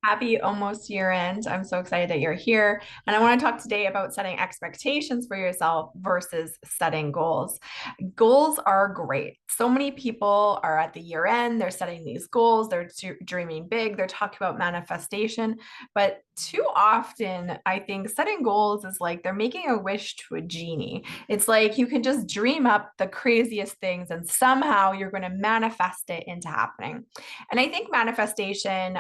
Happy almost year end. I'm so excited that you're here. And I want to talk today about setting expectations for yourself versus setting goals. Goals are great. So many people are at the year end, they're setting these goals, they're dreaming big, they're talking about manifestation. But too often, I think setting goals is like they're making a wish to a genie. It's like you can just dream up the craziest things and somehow you're going to manifest it into happening. And I think manifestation,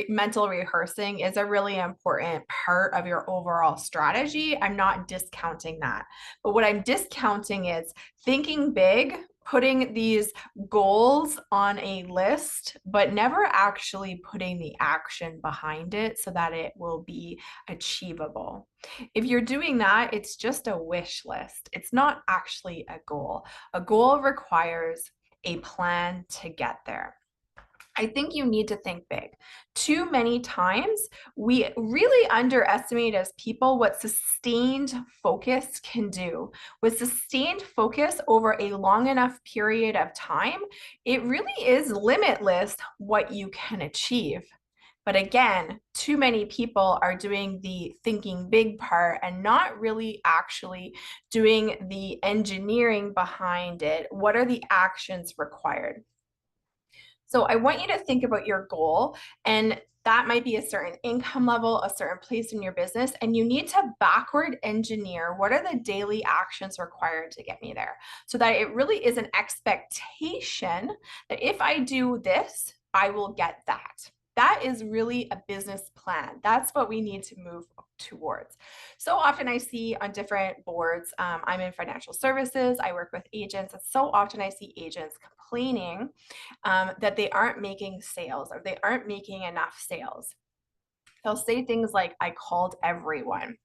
mental rehearsing is a really important part of your overall strategy. I'm not discounting that. But what I'm discounting is thinking big, putting these goals on a list, but never actually putting the action behind it so that it will be achievable. If you're doing that, it's just a wish list. It's not actually a goal. A goal requires a plan to get there. I think you need to think big. Too many times, we really underestimate as people what sustained focus can do. With sustained focus over a long enough period of time, it really is limitless what you can achieve. But again, too many people are doing the thinking big part and not really actually doing the engineering behind it. What are the actions required? So I want you to think about your goal, and that might be a certain income level, a certain place in your business, and you need to backward engineer what are the daily actions required to get me there so that it really is an expectation that if I do this, I will get that. That is really a business plan. That's what we need to move towards. So often I see on different boards, I'm in financial services, I work with agents, and so often I see agents complaining that they aren't making sales or they aren't making enough sales. They'll say things like, I called everyone.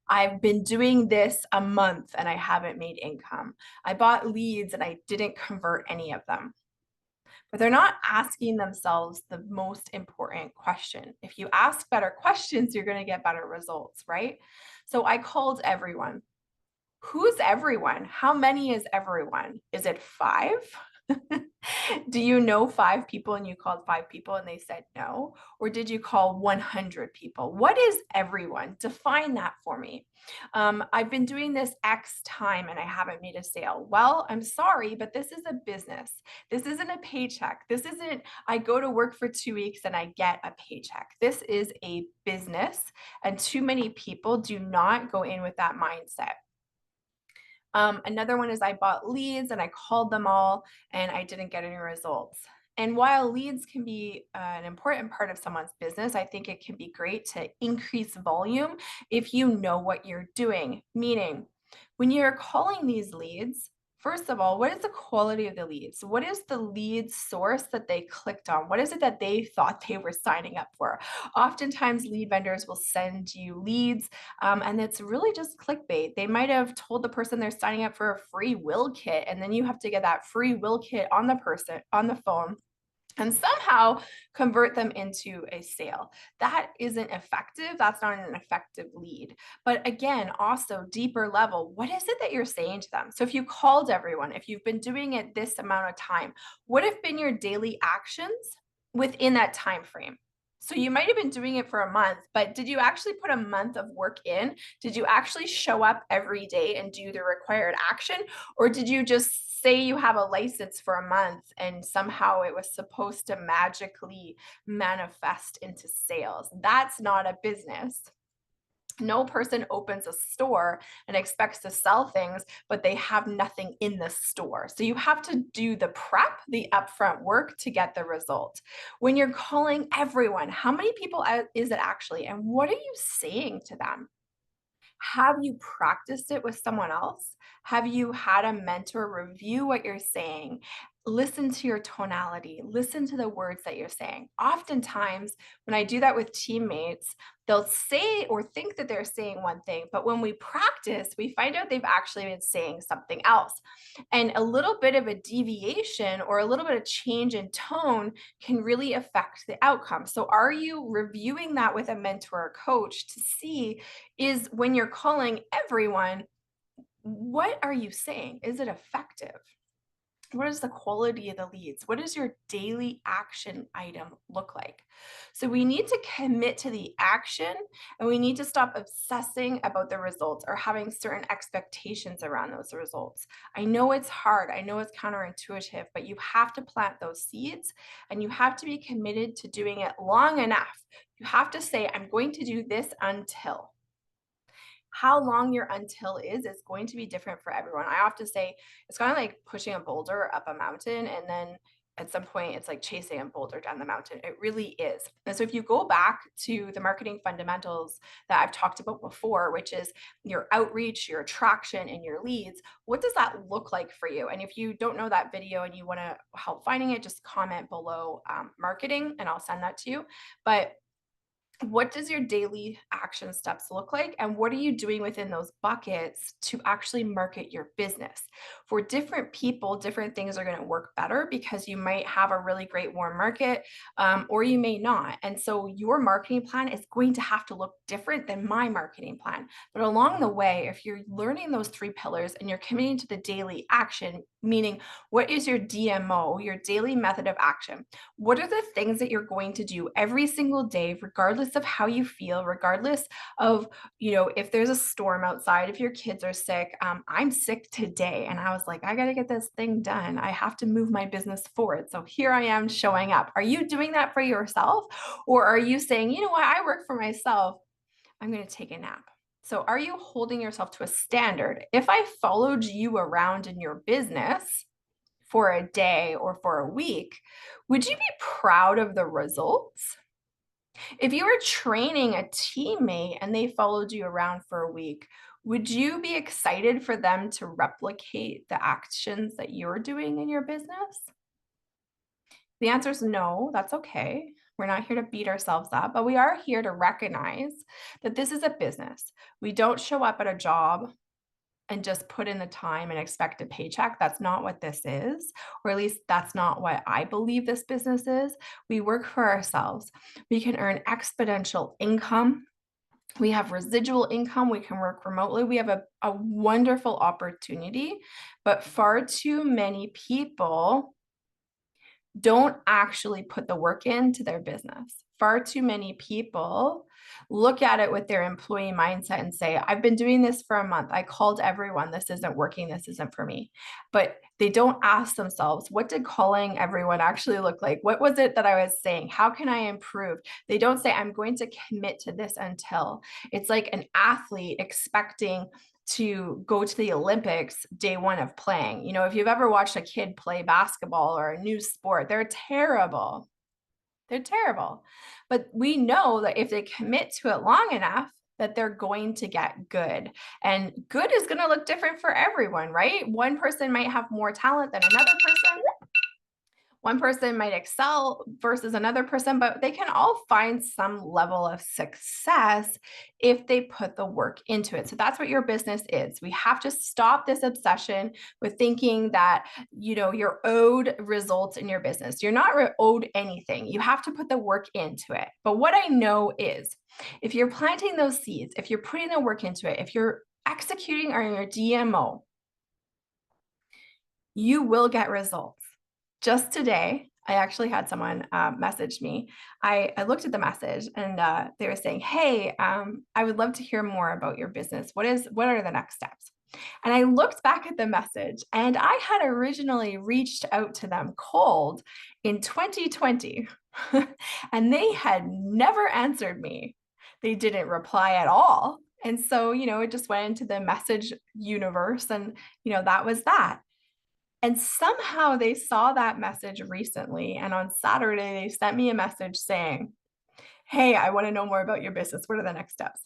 I've been doing this a month and I haven't made income. I bought leads and I didn't convert any of them. But they're not asking themselves the most important question. If you ask better questions, you're going to get better results, right? So I called everyone. Who's everyone? How many is everyone? Is it five? Do you know five people and you called five people and they said no? Or did you call 100 people? What is everyone? Define that for me. I've been doing this X time and I haven't made a sale. Well, I'm sorry, but this is a business. This isn't a paycheck. This isn't, I go to work for 2 weeks and I get a paycheck. This is a business, and too many people do not go in with that mindset. Another one is I bought leads and I called them all and I didn't get any results. And while leads can be an important part of someone's business, I think it can be great to increase volume if you know what you're doing. Meaning, when you're calling these leads, first of all, what is the quality of the leads? What is the lead source that they clicked on? What is it that they thought they were signing up for? Oftentimes, lead vendors will send you leads and it's really just clickbait. They might have told the person they're signing up for a free will kit, and then you have to get that free will kit on the person on the phone and somehow convert them into a sale. That isn't effective. That's not an effective lead. But again, also deeper level, what is it that you're saying to them? So if you called everyone, if you've been doing it this amount of time, what have been your daily actions within that time frame? So you might have been doing it for a month, but did you actually put a month of work in? Did you actually show up every day and do the required action? Or did you just say you have a license for a month and somehow it was supposed to magically manifest into sales? That's not a business. No person opens a store and expects to sell things, but they have nothing in the store. So you have to do the prep, the upfront work to get the result. When you're calling everyone, how many people is it actually? And what are you saying to them? Have you practiced it with someone else? Have you had a mentor review what you're saying? Listen to your tonality, listen to the words that you're saying. Oftentimes, when I do that with teammates, they'll say or think that they're saying one thing, but when we practice, we find out they've actually been saying something else. And a little bit of a deviation or a little bit of change in tone can really affect the outcome. So, are you reviewing that with a mentor or coach to see is when you're calling everyone, what are you saying? Is it effective? What is the quality of the leads? What does your daily action item look like? So we need to commit to the action, and we need to stop obsessing about the results or having certain expectations around those results. I know it's hard. I know it's counterintuitive, but you have to plant those seeds and you have to be committed to doing it long enough. You have to say, I'm going to do this until. How long your until is going to be different for everyone. I have to say it's kind of like pushing a boulder up a mountain, and then at some point it's like chasing a boulder down the mountain. It really is. And so if you go back to the marketing fundamentals that I've talked about before, which is your outreach, your attraction, and your leads, what does that look like for you? And if you don't know that video and you want to help finding it, just comment below marketing and I'll send that to you. But what does your daily action steps look like? And what are you doing within those buckets to actually market your business? For different people, different things are going to work better because you might have a really great warm market, or you may not. And so your marketing plan is going to have to look different than my marketing plan. But along the way, if you're learning those 3 pillars and you're committing to the daily action, meaning what is your DMO, your daily method of action? What are the things that you're going to do every single day, regardless of how you feel, regardless of, if there's a storm outside, if your kids are sick? I'm sick today. And I was like, I got to get this thing done. I have to move my business forward. So here I am showing up. Are you doing that for yourself? Or are you saying, you know what, I work for myself. I'm going to take a nap. So are you holding yourself to a standard? If I followed you around in your business for a day or for a week, would you be proud of the results? If you were training a teammate and they followed you around for a week, would you be excited for them to replicate the actions that you're doing in your business? The answer is no, that's okay. We're not here to beat ourselves up, but we are here to recognize that this is a business. We don't show up at a job and just put in the time and expect a paycheck. That's not what this is, or at least that's not what I believe this business is. We work for ourselves. We can earn exponential income. We have residual income. We can work remotely. We have a wonderful opportunity, but far too many people don't actually put the work into their business. Far too many people look at it with their employee mindset and say, I've been doing this for a month. I called everyone. This isn't working. This isn't for me. But they don't ask themselves, what did calling everyone actually look like? What was it that I was saying? How can I improve? They don't say, I'm going to commit to this until. It's like an athlete expecting to go to the Olympics day one of playing. If you've ever watched a kid play basketball or a new sport, they're terrible. They're terrible. But we know that if they commit to it long enough, that they're going to get good. And good is going to look different for everyone, right? One person might have more talent than another person. One person might excel versus another person, but they can all find some level of success if they put the work into it. So that's what your business is. We have to stop this obsession with thinking that, you're owed results in your business. You're not owed anything. You have to put the work into it. But what I know is if you're planting those seeds, if you're putting the work into it, if you're executing on your DMO, you will get results. Just today, I actually had someone message me. I looked at the message and they were saying, hey, I would love to hear more about your business. What are the next steps? And I looked back at the message and I had originally reached out to them cold in 2020 and they had never answered me. They didn't reply at all. And so, it just went into the message universe and, that was that. And somehow they saw that message recently. And on Saturday, they sent me a message saying, hey, I want to know more about your business. What are the next steps?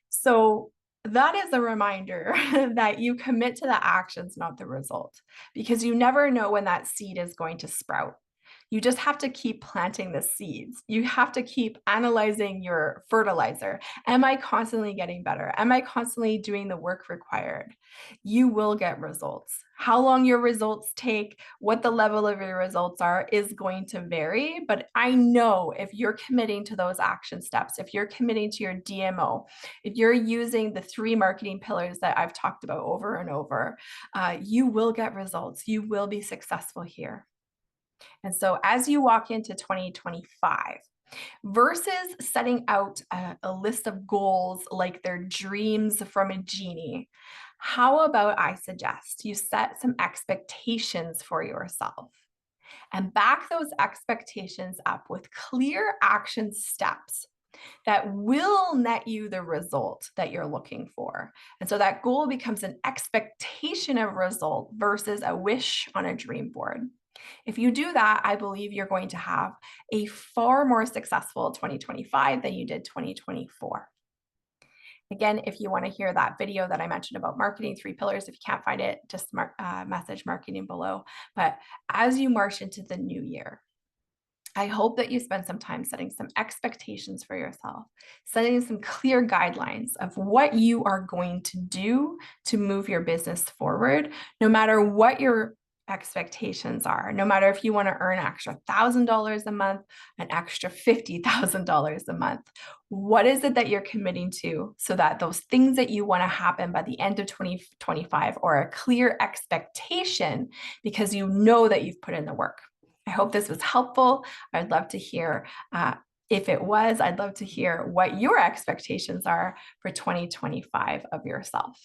So that is a reminder that you commit to the actions, not the result, because you never know when that seed is going to sprout. You just have to keep planting the seeds. You have to keep analyzing your fertilizer. Am I constantly getting better? Am I constantly doing the work required? You will get results. How long your results take, what the level of your results are, is going to vary. But I know if you're committing to those action steps, if you're committing to your DMO, if you're using the 3 marketing pillars that I've talked about over and over, you will get results. You will be successful here. And so as you walk into 2025, versus setting out a list of goals like they're dreams from a genie, how about I suggest you set some expectations for yourself and back those expectations up with clear action steps that will net you the result that you're looking for. And so that goal becomes an expectation of result versus a wish on a dream board. If you do that, I believe you're going to have a far more successful 2025 than you did 2024. Again, if you want to hear that video that I mentioned about marketing 3 pillars, if you can't find it, just message marketing below. But as you march into the new year, I hope that you spend some time setting some expectations for yourself, setting some clear guidelines of what you are going to do to move your business forward, no matter what your expectations are, no matter if you want to earn an extra $1,000 a month, an extra $50,000 a month. What is it that you're committing to so that those things that you want to happen by the end of 2025 are a clear expectation because you know that you've put in the work? I hope this was helpful. I'd love to hear if it was, I'd love to hear what your expectations are for 2025 of yourself.